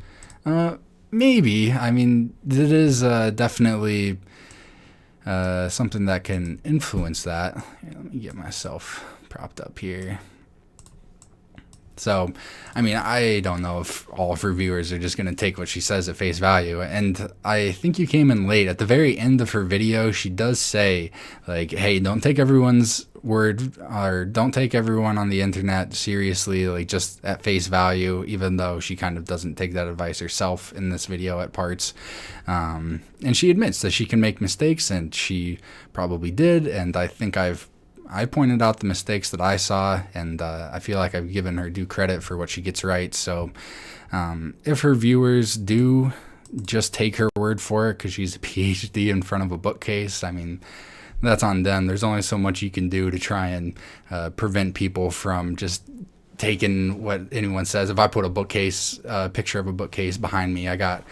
Maybe. I mean, it is definitely something that can influence that. Here, let me get myself propped up here. So, I mean, I don't know if all of her viewers are just going to take what she says at face value. And I think you came in late. At the very end of her video, she does say, like, hey, don't take everyone's word, or don't take everyone on the internet seriously, like just at face value, even though she kind of doesn't take that advice herself in this video at parts. And she admits that she can make mistakes, and she probably did. And I think I pointed out the mistakes that I saw, and I feel like I've given her due credit for what she gets right. So if her viewers do just take her word for it because she's a PhD in front of a bookcase, I mean, that's on them. There's only so much you can do to try and prevent people from just taking what anyone says. If I put a picture of a bookcase behind me, I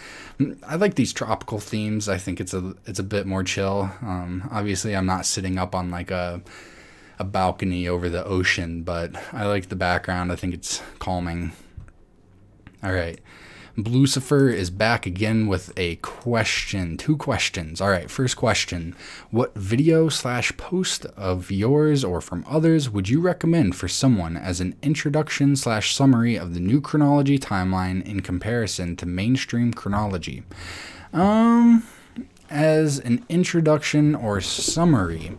like these tropical themes. I think it's a bit more chill. Obviously, I'm not sitting up on like a balcony over the ocean, but I like the background. I think it's calming. All right. Lucifer is back again with a question. 2 questions. All right. First question. What video/post of yours or from others would you recommend for someone as an introduction/summary of the new chronology timeline in comparison to mainstream chronology? As an introduction or summary,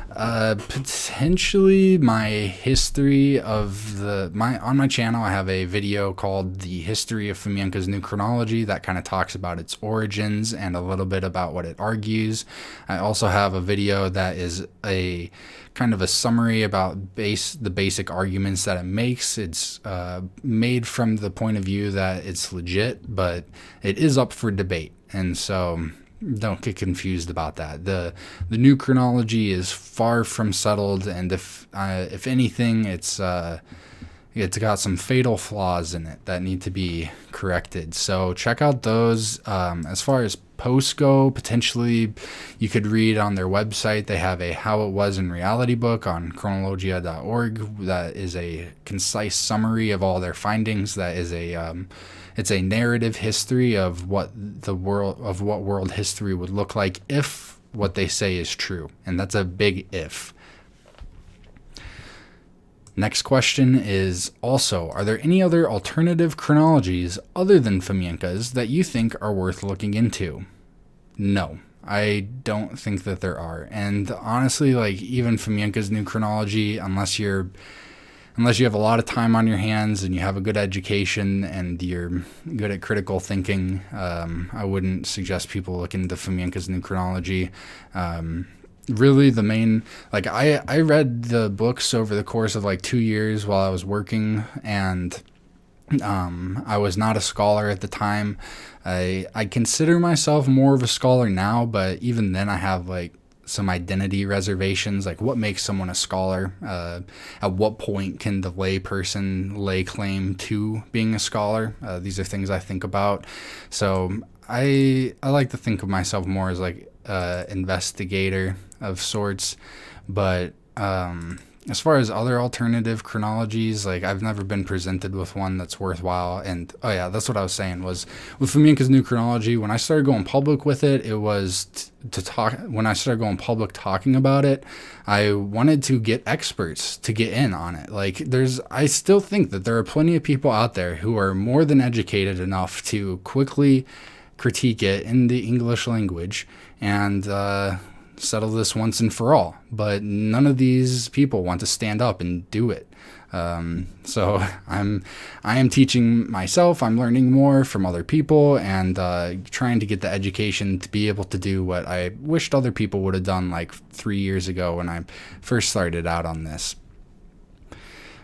potentially my history of on my channel, I have a video called The History of Fomenko's New Chronology that kind of talks about its origins and a little bit about what it argues. I also have a video that is a kind of a summary about the basic arguments that it makes. It's made from the point of view that it's legit, but it is up for debate. And so don't get confused about that. The new chronology is far from settled, and if anything, it's got some fatal flaws in it that need to be corrected. So check out those. As far as posts go, potentially you could read on their website. They have a How It Was in Reality book on chronologia.org that is a concise summary of all their findings. That is it's a narrative history of what world history would look like if what they say is true. And that's a big if. Next question is also, are there any other alternative chronologies other than Fomenko's that you think are worth looking into? No, I don't think that there are. And honestly, like even Fomenko's new chronology, unless you have a lot of time on your hands and you have a good education and you're good at critical thinking, I wouldn't suggest people look into Fomenko's new chronology. Really the main, like I read the books over the course of like 2 years while I was working, and I was not a scholar at the time. I consider myself more of a scholar now, but even then I have like some identity reservations, like what makes someone a scholar? At what point can the lay person lay claim to being a scholar? These are things I think about. So I like to think of myself more as like investigator of sorts, but as far as other alternative chronologies, like I've never been presented with one that's worthwhile. And oh yeah, that's what I was saying was with Fomenko's new chronology, when I started going public with it, it was when I started going public talking about it, I wanted to get experts to get in on it. Like I still think that there are plenty of people out there who are more than educated enough to quickly critique it in the English language and settle this once and for all. But none of these people want to stand up and do it. So I am teaching myself. I'm learning more from other people and trying to get the education to be able to do what I wished other people would have done like 3 years ago when I first started out on this.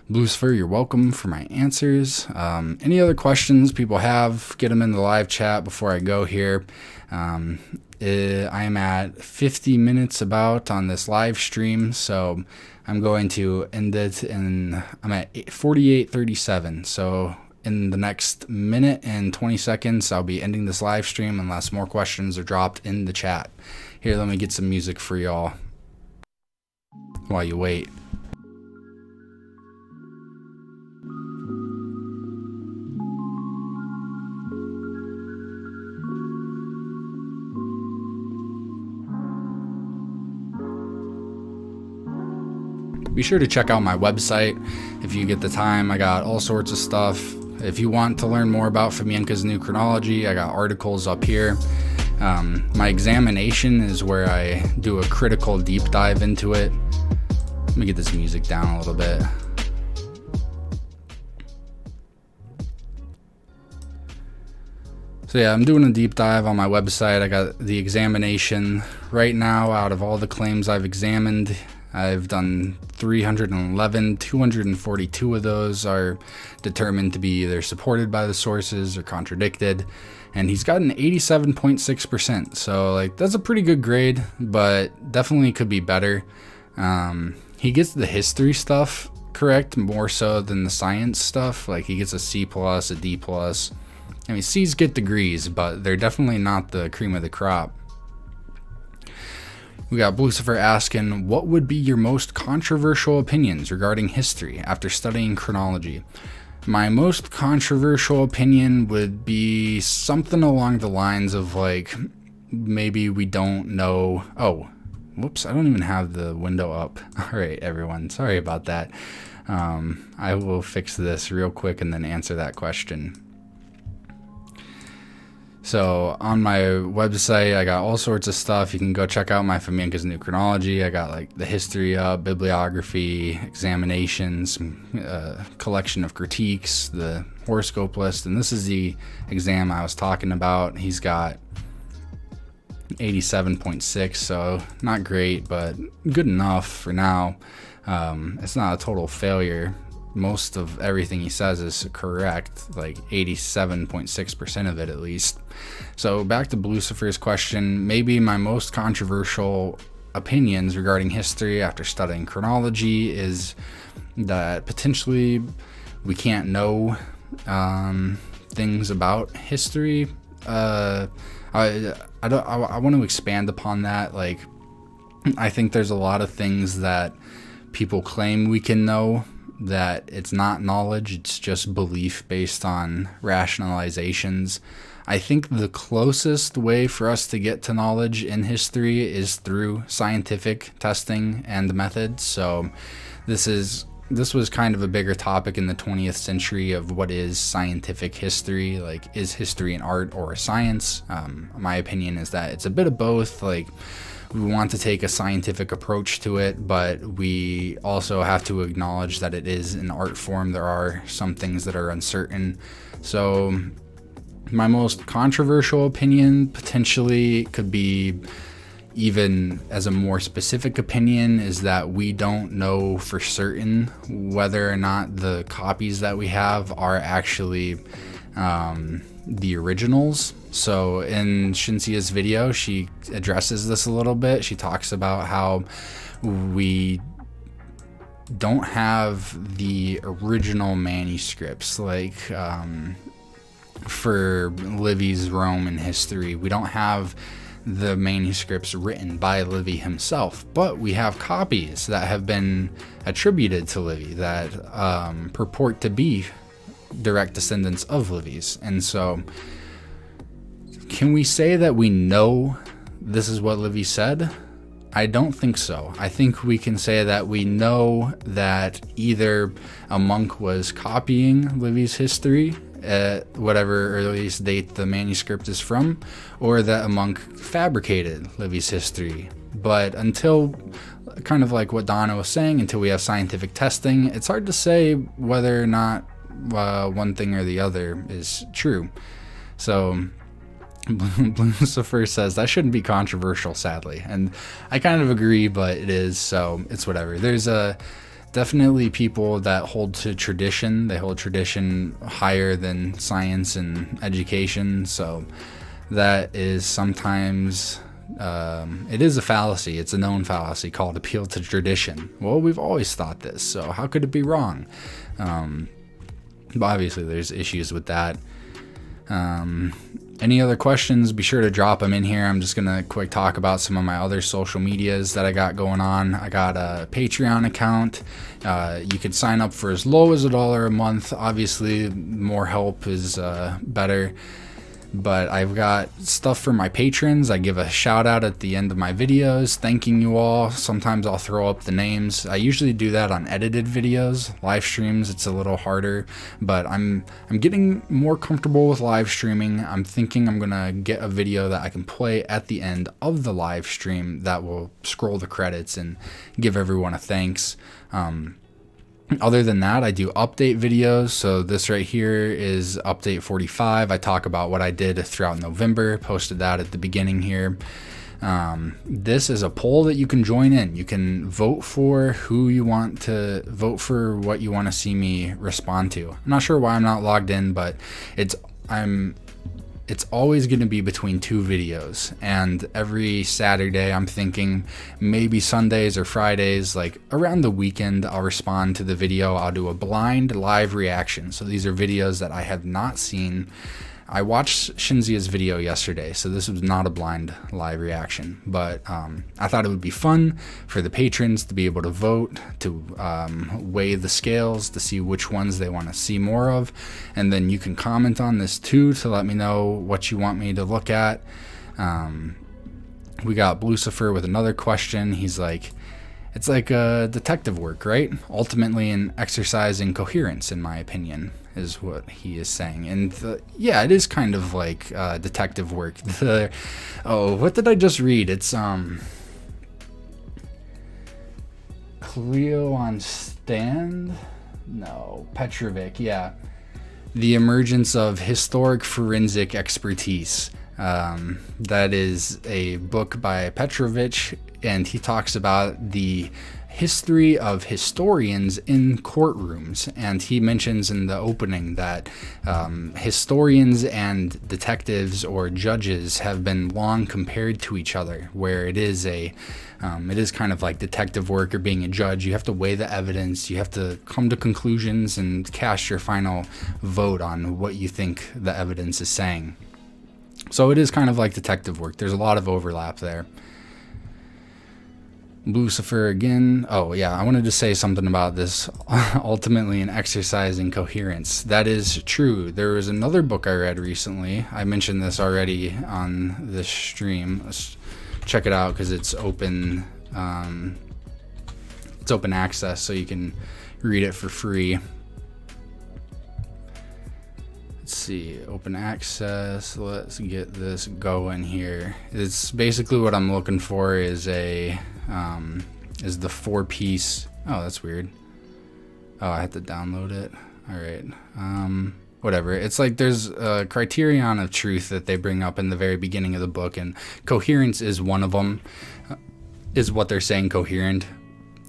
Lucifer, you're welcome for my answers. Any other questions people have, get them in the live chat before I go here. I am at 50 minutes about on this live stream, so I'm going to end it I'm at 48:37. So in the next minute and 20 seconds, I'll be ending this live stream unless more questions are dropped in the chat. Here, let me get some music for y'all while you wait. be sure to check out my website if you get the time. I got all sorts of stuff. If you want to learn more about Fomenko's new chronology, I got articles up here. My examination is where I do a critical deep dive into it. Let me get this music down a little bit. So yeah, I'm doing a deep dive on my website. I got the examination right now. Out of all the claims I've examined, I've done 311. 242 of those are determined to be either supported by the sources or contradicted. And he's got an 87.6%. So like that's a pretty good grade, but definitely could be better. He gets the history stuff correct more so than the science stuff. Like he gets a C+, a D+. I mean, C's get degrees, but they're definitely not the cream of the crop. We got Lucifer asking, what would be your most controversial opinions regarding history after studying chronology? My most controversial opinion would be something along the lines of like, maybe we don't know. Oh, whoops, I don't even have the window up. All right, everyone, sorry about that. I will fix this real quick and then answer that question. So on my website, I got all sorts of stuff. You can go check out my Fomenko's new chronology. I got like the history up, bibliography, examinations, collection of critiques, the horoscope list. And this is the exam I was talking about. He's got 87.6, so not great, but good enough for now. It's not a total failure. Most of everything he says is correct, like 87.6% of it at least. So back to Lucifer's question, maybe my most controversial opinions regarding history after studying chronology is that potentially we can't know things about history. I want to expand upon that. Like, I think there's a lot of things that people claim we can know that it's not knowledge, it's just belief based on rationalizations. I think the closest way for us to get to knowledge in history is through scientific testing and methods. So this was kind of a bigger topic in the 20th century of what is scientific history. Like, is history an art or a science? My opinion is that it's a bit of both. Like, we want to take a scientific approach to it, but we also have to acknowledge that it is an art form. There are some things that are uncertain. So my most controversial opinion potentially could be, even as a more specific opinion, is that we don't know for certain whether or not the copies that we have are actually the originals. So in Cinzia's video, she addresses this a little bit. She talks about how we don't have the original manuscripts, like for Livy's Roman history. We don't have the manuscripts written by Livy himself, but we have copies that have been attributed to Livy that purport to be direct descendants of Livy's. And so can we say that we know this is what Livy said? I don't think so. I think we can say that we know that either a monk was copying Livy's history at whatever earliest date the manuscript is from, or that a monk fabricated Livy's history. But until, kind of like what Donna was saying, until we have scientific testing, it's hard to say whether or not one thing or the other is true. So Lucifer says that shouldn't be controversial, sadly, and I kind of agree, but it is, so it's whatever. There's definitely people that hold to tradition. They hold tradition higher than science and education, so that is sometimes it is a fallacy. It's a known fallacy called appeal to tradition. Well, we've always thought this, so how could it be wrong? But obviously there's issues with that. Any other questions, be sure to drop them in here. I'm just going to quick talk about some of my other social medias that I got going on. I got a Patreon account. You could sign up for as low as $1 a month. Obviously, more help is better. But I've got stuff for my patrons. I give a shout out at the end of my videos, thanking you all. Sometimes I'll throw up the names. I usually do that on edited videos. Live streams, it's a little harder, but I'm getting more comfortable with live streaming. I'm thinking I'm gonna get a video that I can play at the end of the live stream that will scroll the credits and give everyone a thanks. Other than that, I do update videos. So this right here is update 45. I talk about what I did throughout November, posted that at the beginning here. This is a poll that you can join in. You can vote for who you want to vote for, what you want to see me respond to. I'm not sure why I'm not logged in, but it's always going to be between two videos, and every Saturday I'm thinking maybe Sundays or Fridays, like around the weekend, I'll respond to the video. I'll do a blind live reaction. So these are videos that I have not seen. I watched Cinzia's video yesterday, so this was not a blind live reaction, but I thought it would be fun for the patrons to be able to vote, to weigh the scales to see which ones they want to see more of, and then you can comment on this too to let me know what you want me to look at. We got Lucifer with another question. He's like, it's like detective work, right? Ultimately an exercise in coherence, in my opinion, is what he is saying. And yeah, it is kind of like detective work. What did I just read? It's Cleo on Stand? No, Petrovic, yeah. The emergence of historic forensic expertise. That is a book by Petrovich, and he talks about the history of historians in courtrooms, and he mentions in the opening that historians and detectives or judges have been long compared to each other, where it is kind of like detective work or being a judge. You have to weigh the evidence, you have to come to conclusions and cast your final vote on what you think the evidence is saying. So it is kind of like detective work. There's a lot of overlap there. Lucifer again. Oh yeah, I wanted to say something about this. Ultimately an exercise in coherence. That is true. There was another book I read recently. I mentioned this already on this stream. Let's check it out because it's open. It's open access, so you can read it for free. Let's see, open access. Let's get this going here. It's basically what I'm looking for is the 4-piece. Oh, that's weird. Oh, I have to download it. All right. Whatever. It's like there's a criterion of truth that they bring up in the very beginning of the book, and coherence is one of them. Is what they're saying coherent.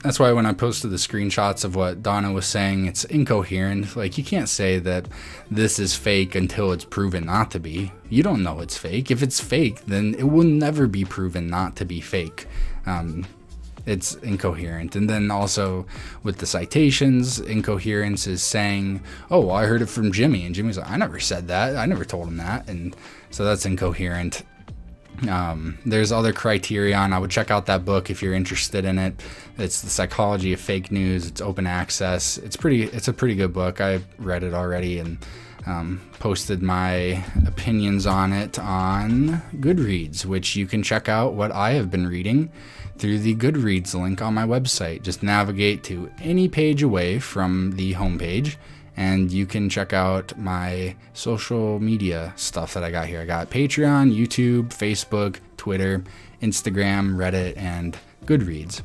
That's why when I posted the screenshots of what Donna was saying, it's incoherent. Like, you can't say that this is fake until it's proven not to be. You don't know it's fake. If it's fake, then it will never be proven not to be fake. It's incoherent. And then also with the citations, incoherence is saying, oh, well, I heard it from Jimmy. And Jimmy's like, I never said that. I never told him that. And so that's incoherent. There's other criterion. I would check out that book if you're interested in it. It's The Psychology of Fake News. It's open access. It's a pretty good book. I read it already and posted my opinions on it on Goodreads, which you can check out what I have been reading through the Goodreads link on my website. Just navigate to any page away from the homepage, and you can check out my social media stuff that I got here. I got Patreon, YouTube, Facebook, Twitter, Instagram, Reddit, and Goodreads.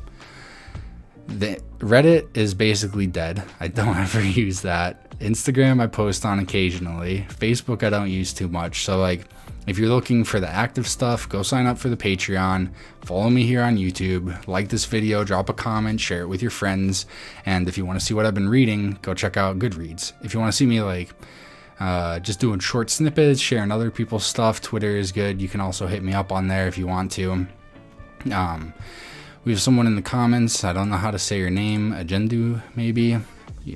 The Reddit is basically dead. I don't ever use that. Instagram I post on occasionally. Facebook I don't use too much. So like, if you're looking for the active stuff, go sign up for the Patreon, follow me here on YouTube, like this video, drop a comment, share it with your friends, and if you want to see what I've been reading, go check out Goodreads. If you want to see me like just doing short snippets, sharing other people's stuff, Twitter is good. You can also hit me up on there if you want to. We have someone in the comments, I don't know how to say your name, Agendu maybe,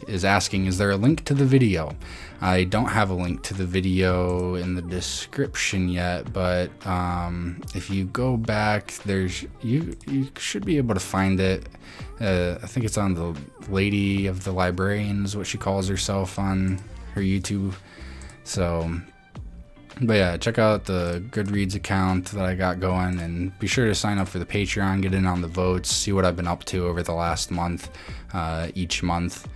is asking, is there a link to the video? I don't have a link to the video in the description yet, but if you go back, you should be able to find it. I think it's on the Lady of the Librarian is what she calls herself on her YouTube. So But yeah, check out the Goodreads account that I got going, and be sure to sign up for the Patreon, get in on the votes, see what I've been up to over the last month, each month.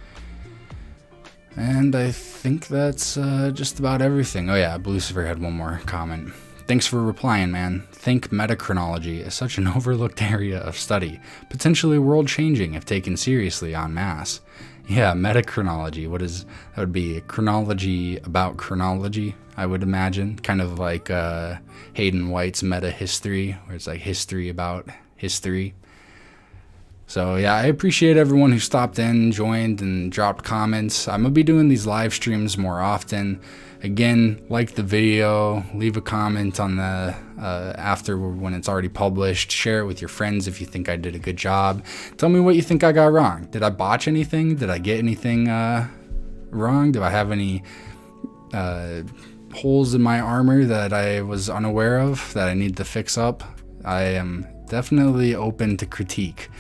And I think that's just about everything. Oh yeah, Lucifer had one more comment. Thanks for replying, man. Think metachronology is such an overlooked area of study, potentially world-changing if taken seriously en masse. Yeah, metachronology. That would be chronology about chronology, I would imagine. Kind of like Hayden White's meta-history, where it's like history about history. So yeah, I appreciate everyone who stopped in, joined, and dropped comments. I'm going to be doing these live streams more often. Again, like the video, leave a comment on the after when it's already published. Share it with your friends if you think I did a good job. Tell me what you think I got wrong. Did I botch anything? Did I get anything wrong? Do I have any holes in my armor that I was unaware of that I need to fix up? I am definitely open to critique.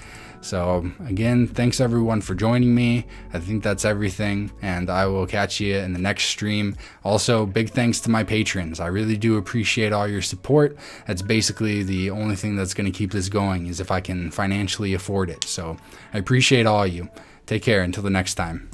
So again, thanks everyone for joining me. I think that's everything, and I will catch you in the next stream. Also, big thanks to my patrons. I really do appreciate all your support. That's basically the only thing that's going to keep this going, is if I can financially afford it. So I appreciate all of you. Take care until the next time.